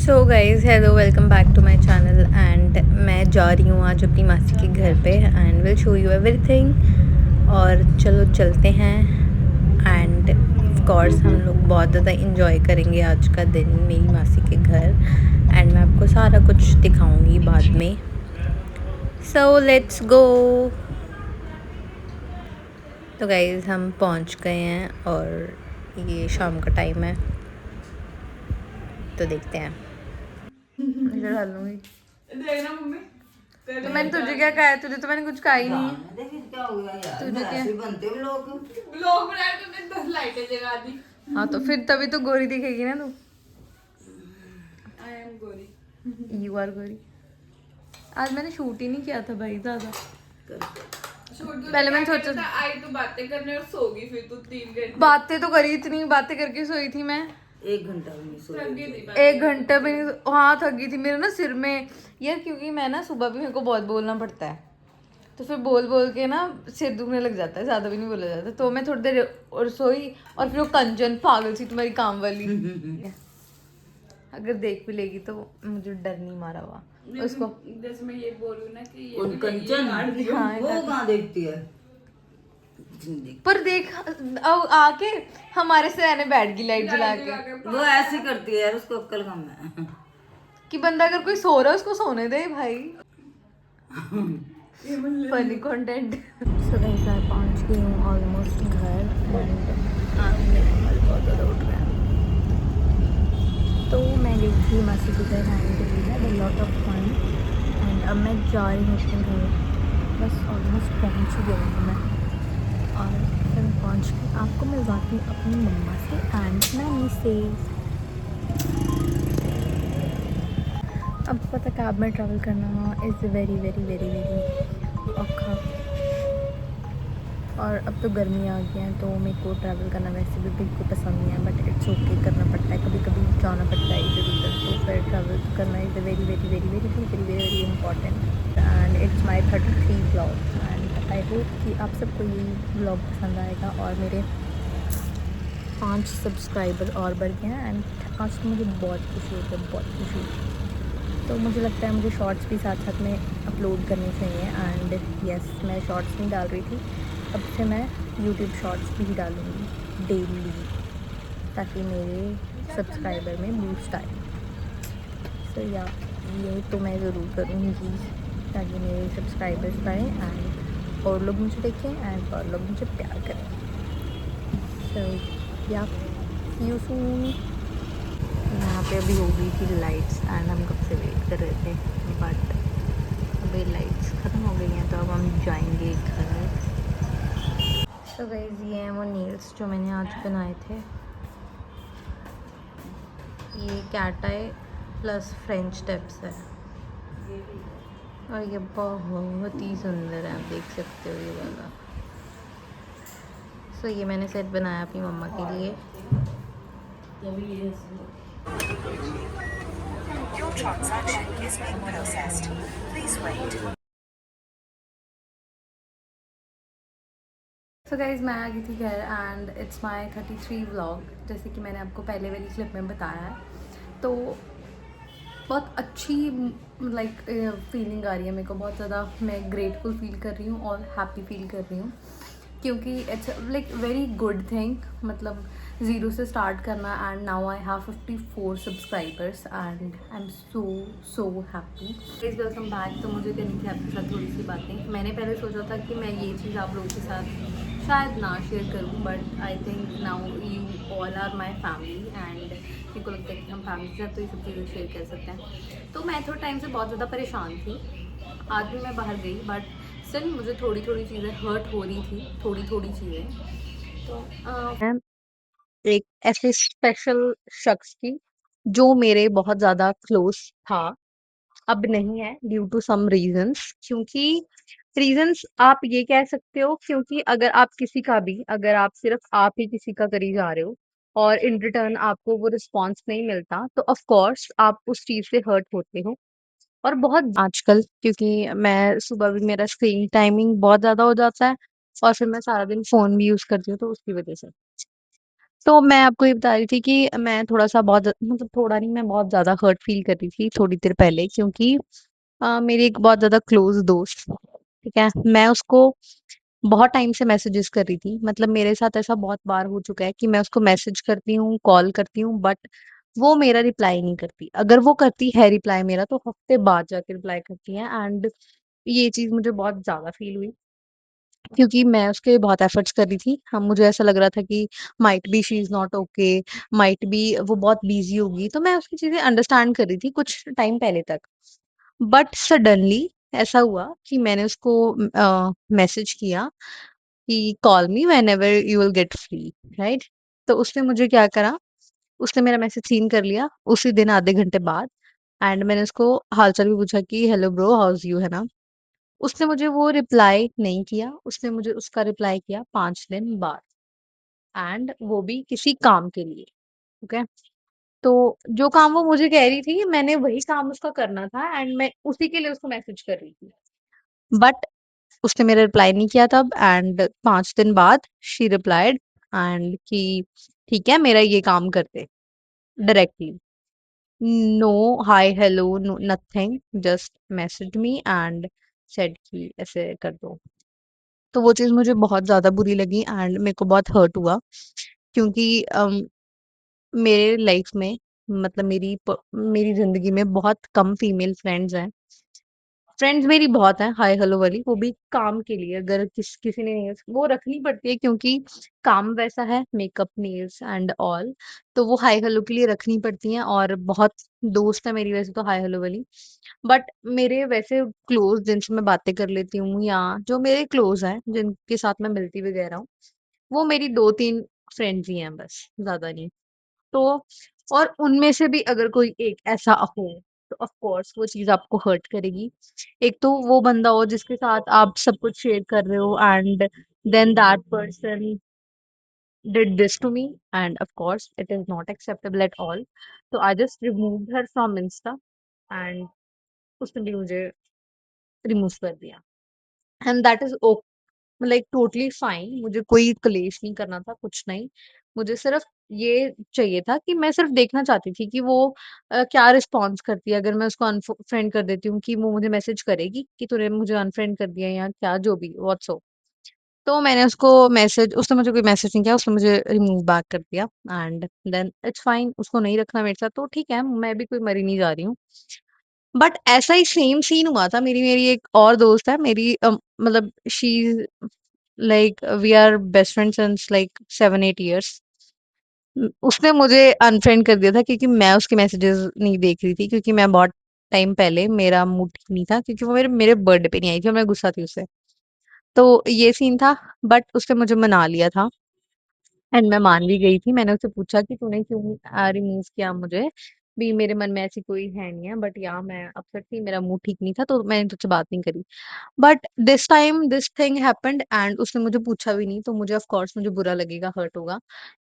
So guys hello welcome back to my channel and मैं जा रही हूँ आज अपनी मासी के घर पे and will show you everything. और चलो चलते हैं एंड ऑफ कोर्स हम लोग बहुत ज़्यादा इंजॉय करेंगे आज का दिन मेरी मासी के घर एंड मैं आपको सारा कुछ दिखाऊंगी बाद में। So let's go. तो गाइज़ हम पहुँच गए हैं और ये शाम का टाइम है तो देखते हैं। इधर डालूंगी। देखना मम्मी तो मैंने तुझे क्या कहा है? तुझे तो मैंने कुछ कहा ही नहीं है। जानने फिर क्या हो गया यार, तुझे मैं क्या? ऐसे ही बनते हो लोग। ब्लॉग बनाया तो मैंने 10 लाइटें जगा दी। हाँ तो फिर तभी तो गोरी दिखेगी ना तू। आई एम गोरी। यू आर गोरी। आज मैंने शूट ही नहीं किया था भाई ज़्यादा। पहले मैंने सोचा था आई तो बातें करने और सो गई फिर तू 3 घंटे बातें तो करी, इतनी बातें करके सोई थी मैं। 1 घंटा भी नहीं थक गई सोई। थी 1 घंटा भी नहीं। हाँ थक गई थी मेरे ना सिर में यार, क्योंकि मैं ना सुबह भी मेरे को बहुत बोलना पड़ता है तो फिर बोल बोल के ना सिर दुखने लग जाता है, ज़्यादा भी नहीं बोला जाता। तो मैं थोड़ी देर और सोई और फिर वो कंचन पागल सी तुम्हारी काम वाली अगर देख भी लेगी तो मुझे डर नहीं मारा हुआ उसको। जैसे मैं ये बोलूँ ना कि ये उन भी कंचन काट दियो। हाँ वो कहाँ देखती है? नहीं देखती। पर देख अब आके हमारे से आने बैठ गई लाइट जला के वो ऐसे करती है यार, उसको अक्ल कम है। कि बंदा अगर कोई सो रहा है उसको सोने दे भाई। Funny content. सो गाइस मैं पहुंच गई हूँ ऑलमोस्ट घर एंड मेरा कल बहुत ज़्यादा उठ गया तो मैं गई थी मासी के घर and we had a lot of fun and अब मैं जा रही हूँ अपने घर। बस ऑलमोस्ट पहुंच ही गई हूँ मैं और फिर मैं पहुंच गई। आपको मिलवाती हूँ अपनी मम्मा से एंड नानी से। अब पता कैब में ट्रैवल करना is very very very very औखा और अब तो गर्मी आ गई है तो मेरे को ट्रैवल करना वैसे भी बिल्कुल पसंद नहीं है बट इट्स ओके करना पड़ता है, कभी कभी जाना पड़ता है इधर उधर। तो फिर ट्रैवल करना is very very very very very very very important and it's my 33 vlog and I hope कि आप सबको ये व्लॉग पसंद आएगा। और मेरे 5 सब्सक्राइबर और बढ़ गए हैं एंड आज तो मुझे बहुत खुशी होती है, बहुत खुशी होती है। तो मुझे लगता है मुझे शॉर्ट्स भी साथ साथ में अपलोड करने चाहिए एंड यस मैं शॉर्ट्स नहीं डाल रही थी, अब से मैं यूट्यूब शॉर्ट्स भी डालूँगी डेली ताकि मेरे सब्सक्राइबर में बूस्ट आए। सो या ये तो मैं ज़रूर करूँगी ताकि मेरे सब्सक्राइबर्स बढ़ें एंड और लोग मुझे देखें एंड और लोग मुझे प्यार करें। सो या सी यू सून। यहाँ पे अभी हो गई थी लाइट्स एंड हम कब से वेट कर रहे थे बट अभी लाइट्स ख़त्म हो गई हैं तो अब हम जाएंगे घर। तो गाइस ये हैं वो नेल्स जो मैंने आज बनाए थे। ये कैट आई प्लस फ्रेंच टिप्स है और ये बहुत ही सुंदर है, आप देख सकते हो ये वाला। सो ये मैंने सेट बनाया अपनी मम्मा के लिए। Your transaction is being processed. Please wait. So guys मैं आ गई थी घर एंड इट्स माई 33 व्लॉग जैसे कि मैंने आपको पहले वाली क्लिप में बताया है। तो बहुत अच्छी लाइक फीलिंग आ रही है मेरे को, बहुत ज़्यादा मैं ग्रेटफुल फील कर रही हूँ और हैप्पी फील कर रही हूँ क्योंकि it's like very good thing. मतलब ज़ीरो से स्टार्ट करना and now I have 54 subscribers and I am so so happy. Please welcome back. तो मुझे करनी थी आपके साथ थोड़ी सी बातें। मैंने पहले सोचा था कि मैं ये चीज़ आप लोगों के साथ शायद ना शेयर करूँ but I think now you all are my family and मेरे को लगता है कि हम फैमिली के साथ तो ये सब चीज़ें शेयर कर सकते हैं। तो मैं थोड़े टाइम से बहुत ज़्यादा परेशान थी, आज भी मैं बाहर गई बट स्टिल मुझे थोड़ी थोड़ी चीज़ें हर्ट हो रही थी, थोड़ी थोड़ी चीज़ें। तो मैं एक ऐसे स्पेशल शख्स की जो मेरे बहुत ज़्यादा क्लोज था अब नहीं है ड्यू टू सम रीजंस। क्योंकि रीजंस आप ये कह सकते हो क्योंकि अगर आप किसी का भी अगर आप सिर्फ आप ही किसी का करी जा रहे हो और इन रिटर्न आपको वो रिस्पॉन्स नहीं मिलता तो ऑफ कोर्स आप उस चीज़ से हर्ट होते हो। और बहुत आजकल क्योंकि मैं सुबह भी मेरा स्क्रीन टाइमिंग बहुत ज़्यादा हो जाता है और फिर मैं सारा दिन फ़ोन भी यूज़ करती हूँ तो उसकी वजह से। तो मैं आपको ये बता रही थी कि मैं थोड़ा-सा बहुत मतलब थोड़ा नहीं, मैं बहुत ज़्यादा हर्ट फ़ील कर रही थी थोड़ी देर पहले, क्योंकि मेरी एक बहुत ज़्यादा क्लोज़ दोस्त, ठीक है? मैं उसको बहुत टाइम से मैसेजेस कर रही थी। मतलब मेरे साथ ऐसा बहुत बार हो चुका है कि मैं उसको मैसेज करती हूँ, कॉल करती हूँ, बट वो मेरा रिप्लाई नहीं करती। अगर वो करती है रिप्लाई मेरा, तो हफ़्ते बाद जाके रिप्लाई करती है, एंड ये चीज़ मुझे बहुत ज़्यादा फ़ील हुई, क्योंकि मैं उसके बहुत एफ़र्ट्स कर रही थी। हाँ, मुझे ऐसा लग रहा था कि might be she is not okay, might be वो बहुत बिज़ी होगी, तो मैं उसकी चीज़ें अंडरस्टैंड कर रही थी कुछ टाइम पहले तक। बट सडनली ऐसा हुआ कि मैंने उसको मैसेज किया कि call me whenever you will get free, right? तो उसने मुझे क्या करा, उसने मेरा मैसेज सीन कर लिया उसी दिन आधे घंटे बाद, एंड मैंने उसको हाल-चाल भी पूछा कि hello bro how is you, है ना? उसने मुझे वो रिप्लाई नहीं किया, उसने मुझे उसका रिप्लाई किया 5 दिन बाद, एंड वो भी किसी काम के लिए, ओके? तो जो काम वो मुझे कह रही थी, मैंने वही काम उसका करना था, एंड मैं उसी के लिए उसको मैसेज कर रही थी। बट उसने मेरा रिप्लाई नहीं किया तब, एंड 5 दिन बाद शी रिप्लाइड एंड कि ठीक है, मेरा ये काम कर दे directly. No hi, hello, no nothing, just message me and said कि ऐसे कर दो। तो वो चीज़ मुझे बहुत ज़्यादा बुरी लगी एंड मेरे को बहुत हर्ट हुआ, क्योंकि मेरे लाइफ में मतलब मेरी ज़िंदगी में बहुत कम फीमेल फ्रेंड्स हैं। फ्रेंड्स मेरी बहुत हैं हाय हेलो वाली, वो भी काम के लिए, अगर किसी ने नेल्स वो रखनी पड़ती है, क्योंकि काम वैसा है, मेकअप, नेल्स एंड ऑल, तो वो हाय हेलो के लिए रखनी पड़ती हैं, और बहुत दोस्त है मेरी वैसे तो हाय हेलो वाली। बट मेरे वैसे क्लोज़ जिनसे मैं बातें कर लेती हूँ, या जो मेरे क्लोज़ हैं, जिनके साथ मैं मिलती वगैरह हूँ, वो मेरी 2-3 फ्रेंड्स ही हैं बस, ज़्यादा नहीं। तो और उनमें से भी अगर कोई एक ऐसा हो, तो ऑफ कोर्स वो चीज़ आपको हर्ट करेगी। एक तो वो बंदा हो जिसके साथ आप सब कुछ शेयर कर रहे हो, and then that person did this to me, and of course it is not acceptable at all. तो I just removed her from insta, and उसने भी मुझे रिमूव कर दिया, and that is like totally fine. मुझे कोई क्लेश नहीं करना था, कुछ नहीं। मुझे सिर्फ ये चाहिए था कि मैं सिर्फ देखना चाहती थी कि वो क्या रिस्पॉन्स करती है। अगर मैं उसको अनफ्रेंड कर देती हूँ, कि वो मुझे मैसेज करेगी कि तूने मुझे अनफ्रेंड कर दिया, या क्या जो भी व्हाट्सएप। तो मैंने उसको मैसेज उसने मुझे कोई मैसेज नहीं किया, उसने मुझे रिमूव बैक कर दिया, एंड देन इट्स फाइन। उसको नहीं रखना मेरे साथ तो ठीक है, मैं भी कोई मरी नहीं जा रही हूँ। बट ऐसा ही सेम सीन हुआ था, मेरी मेरी एक और दोस्त है मेरी, मतलब she like we are best friend since like 7-8 years. उसने मुझे अनफ्रेंड कर दिया था, क्योंकि मैं उसके मैसेजेस नहीं देख रही थी, क्योंकि मैं बहुत टाइम पहले मेरा मूड ठीक नहीं था, क्योंकि वो मेरे मेरे बर्थडे पे नहीं आई थी और मैं गुस्सा थी उससे। तो ये सीन था, बट उसने मुझे मना लिया था, एंड मैं मान भी गई थी। मैंने उससे पूछा कि तूने क्यों रिमूव किया मुझे? भी मेरे मन में ऐसी कोई है नहीं है, बट या मैं अपसेट थी, मेरा मूड ठीक नहीं था, तो मैंने तुझसे बात नहीं करी। But this time this thing happened, and उसने मुझे पूछा भी नहीं, तो मुझे ऑफ कोर्स मुझे बुरा लगेगा, हर्ट होगा।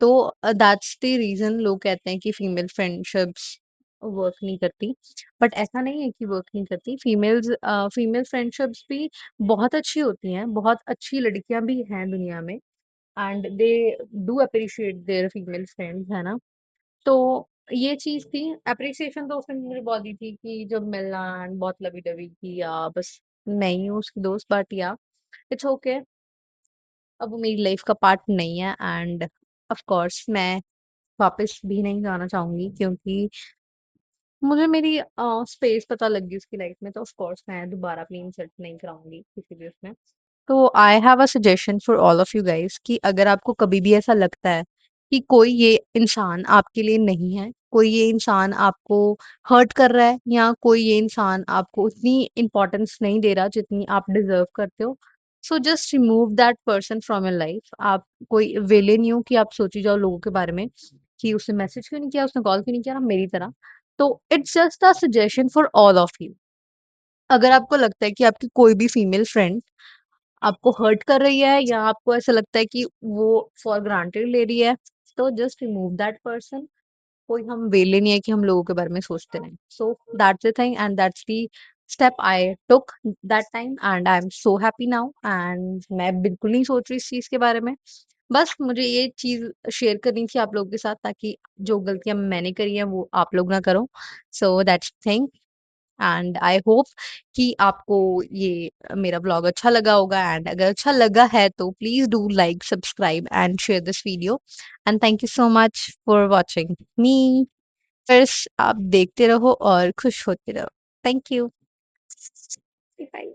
तो दैट्स द रीज़न लोग कहते हैं कि फीमेल फ्रेंडशिप्स वर्क नहीं करती। बट ऐसा नहीं है कि वर्क नहीं करती। फीमेल फ्रेंडशिप्स भी बहुत अच्छी होती हैं, बहुत अच्छी लड़कियाँ भी हैं दुनिया में, and they do appreciate their female friends, है ना? तो ये चीज़ थी, एप्रिसिएशन तो उसने मुझे बहुत दी थी कि जब मिलना, एंड बहुत लवी-डवी की, या बस मैं ही हूँ उसकी दोस्त, बट या इट्स ओके। अब वो मेरी लाइफ का पार्ट नहीं है, एंड ऑफ कोर्स मैं वापस भी नहीं जाना चाहूँगी, क्योंकि मुझे मेरी स्पेस पता लग गई उसकी लाइफ में, तो ऑफ कोर्स मैं दोबारा अपनी इंसल्ट नहीं कराऊँगी किसी भी उसमें। तो I have a suggestion for all of you guys, कि अगर आपको कभी भी ऐसा लगता है कि कोई ये इंसान आपके लिए नहीं है, कोई ये इंसान आपको हर्ट कर रहा है, या कोई ये इंसान आपको उतनी इम्पोर्टेंस नहीं दे रहा जितनी आप डिजर्व करते हो, so just remove that person from your life. आप कोई वेले नहीं हो कि आप सोची जाओ लोगों के बारे में कि उसने मैसेज क्यों नहीं किया, उसने कॉल क्यों नहीं किया, ना मेरी तरह। तो it's just a suggestion for all of you. अगर आपको लगता है कि आपकी कोई भी फीमेल फ्रेंड आपको हर्ट कर रही है, या आपको ऐसा लगता है कि वो फॉर ग्रांटेड ले रही है, तो जस्ट रिमूव दैट पर्सन। कोई हम वेले नहीं है कि हम लोगों के बारे में सोचते रहें। So that's the thing, and that's the step I took that time, and I am so happy now, and मैं बिल्कुल नहीं सोच रही इस चीज के बारे में। बस मुझे ये चीज़ शेयर करनी थी आप लोगों के साथ ताकि जो गलतियाँ मैंने करी हैं वो आप लोग ना करो। So that's the thing and I hope कि आपको ये मेरा व्लॉग अच्छा लगा होगा एंड अगर अच्छा लगा है तो please do like, subscribe and share this video and thank you so much for watching me. बस आप देखते रहो और खुश होते रहो। Thank you. बाय।